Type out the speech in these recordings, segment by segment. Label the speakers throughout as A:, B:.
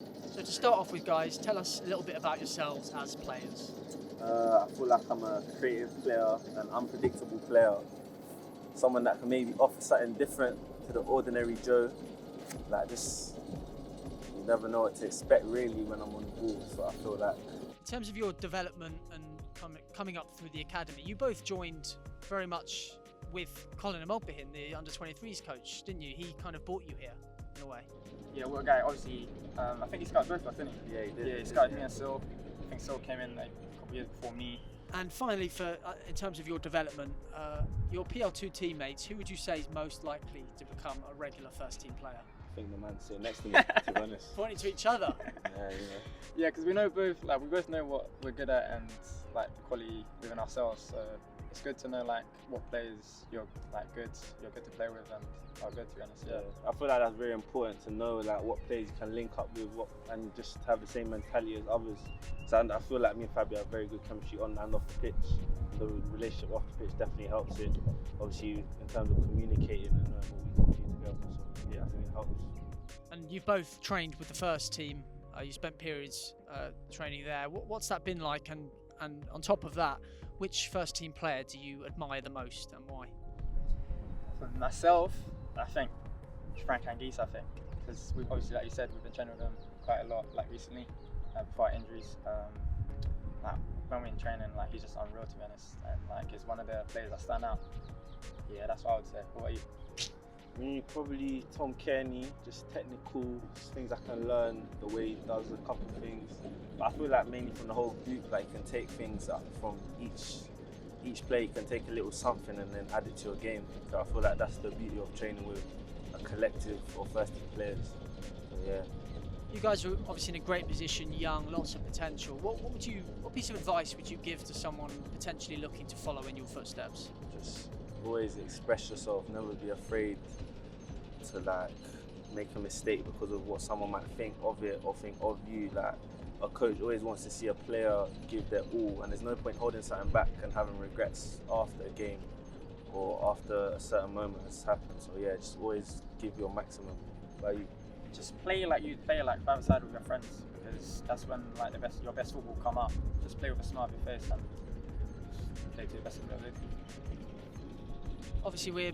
A: So to start off with, guys, tell us a little bit about yourselves as players.
B: I feel like I'm a creative player, an unpredictable player, someone that can maybe offer something different to the ordinary Joe. Like just, you never know what to expect really when I'm on the ball. So I feel like.
A: In terms of your development and coming up through the academy, you both joined very much with Colin Amogbehin, the under-23s coach, didn't you? He kind of brought you here in a way.
C: Yeah, well, guy, obviously, I think he scouted both of us, didn't he?
B: Yeah, he did.
C: Yeah, he scouted me and Syl. I think Syl came in like a couple years before me.
A: And finally, in terms of your development, your PL2 teammates, who would you say is most likely to become a regular first-team player?
B: I think the man sitting next to me, to be honest.
A: Pointing to each other.
C: Yeah, because we know both, like we both know what we're good at and like the quality within ourselves. So it's good to know like what players you're good to play with and are good, to be honest. Yeah.
B: I feel like that's very important to know like what players you can link up with, and just have the same mentality as others. So I feel like me and Fabio have very good chemistry on and off the pitch. The relationship off the pitch definitely helps it. Obviously, in terms of communicating and knowing what we can do together. So yeah, I think it helps.
A: And you've both trained with the first team. You spent periods training there. What's that been like? And on top of that, which first team player do you admire the most and why?
C: For myself, I think Frank Anguissa, I think, because we've obviously, like you said, we've been training with him quite a lot, like recently, before our injuries. Like when we're in training, like he's just unreal, to be honest, and like he's one of the players that stand out. Yeah, that's what I would say. What about you?
B: Me, probably Tom Kearney, just technical, just things I can learn, the way he does a couple of things. But I feel like mainly from the whole group, like you can take things up from each player, you can take a little something and then add it to your game. So I feel like that's the beauty of training with a collective or first team players. So yeah.
A: You guys are obviously in a great position, young, lots of potential. What piece of advice would you give to someone potentially looking to follow in your footsteps?
B: Just always express yourself, never be afraid to like make a mistake because of what someone might think of it or think of you. Like a coach always wants to see a player give their all, and there's no point holding something back and having regrets after a game or after a certain moment has happened. So yeah, just always give your maximum. Like
C: just play like you'd play like by the side with your friends, because that's when like your best football will come up. Just play with a smile on your face and just play to the best of your ability.
A: Obviously we're,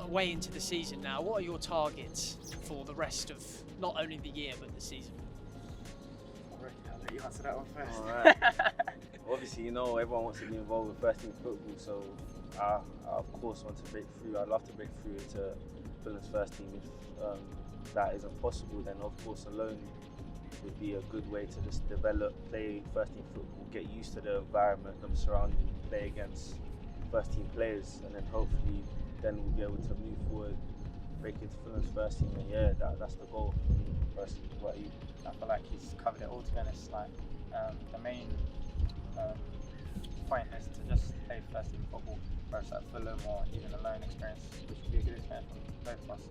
A: way into the season now. What are your targets for the rest of not only the year but the season?
C: I'll let you answer that one first.
B: Alright. Obviously, everyone wants to be involved with first team football, so I of course want to break through. I'd love to break through into Fulham's first team. If that isn't possible, then of course a loan would be a good way to just develop, play first team football, get used to the environment, them surrounding, play against first team players, and then hopefully then we'll be able to move forward, break into Fulham's first team, and yeah, that's the goal for me personally. What about you?
C: I feel like he's covered it all, to be honest. Like the main point is to just play first team football, whether it's at Fulham or even a loan experience, which would be a good experience for both of us.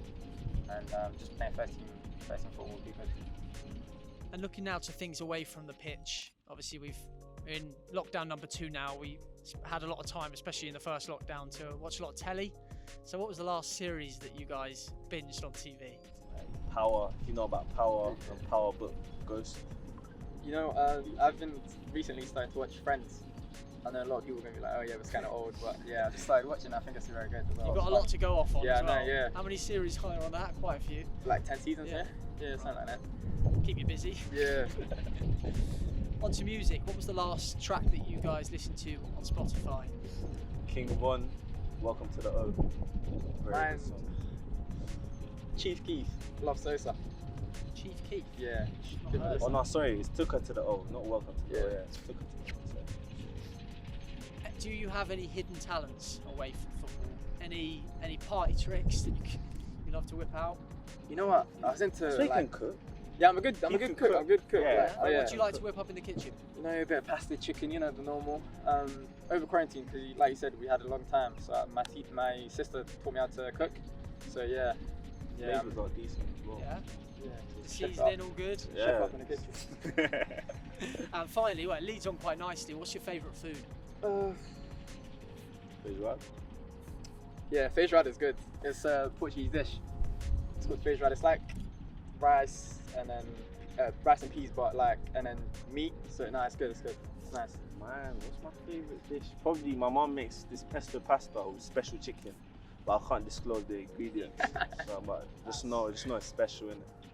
C: And just playing first team football would be good.
A: And looking now to things away from the pitch, obviously we're in lockdown number 2 now. We had a lot of time, especially in the first lockdown, to watch a lot of telly. So what was the last series that you guys binged on TV?
B: Power, if you know about Power and Power Book Ghost.
C: I've been recently starting to watch Friends. I know a lot of people are going to be like, oh yeah, it's kind of old, but yeah, I just started watching. I think it's very good as well.
A: You've got a lot to go off on as well.
C: No, yeah.
A: How many series higher on that? Quite a few.
C: Like 10 seasons, yeah? Yeah, something like that.
A: Keep you busy.
C: Yeah.
A: On to music. What was the last track that you guys listened to on Spotify?
B: King Von, Welcome to the O. Very good song.
C: Chief Keef, Love Sosa.
A: Chief Keef?
C: Yeah.
B: Oh no, sorry, it's Took Her to the O, not Welcome to the O.
C: Yeah.
B: It's Took Her to the O.
A: Do you have any hidden talents away from football? Any party tricks that you love to whip out?
C: You know what? I was into
B: So you can cook.
C: Yeah, I'm a good cook. I'm a good cook.
B: Yeah.
A: What do you like to whip up in the kitchen?
C: A bit of pasta, chicken, the normal. Over quarantine, because like you said, we had a long time. So my sister taught me how to cook. So yeah.
B: Flavors are decent as well.
A: Yeah. Seasoning all good.
B: Yeah.
C: Chef up in the kitchen.
A: And finally, it leads on quite nicely. What's your favourite food?
B: Feijoada?
C: Yeah, feijoada is good. It's a Portuguese dish. It's called feijoada. It's like rice and then rice and peas, but like, and then meat. So no, it's good. It's good. It's nice.
B: Man, what's my favourite dish? Probably my mum makes this pesto pasta with special chicken, but I can't disclose the ingredients. So, but just know it's special, innit?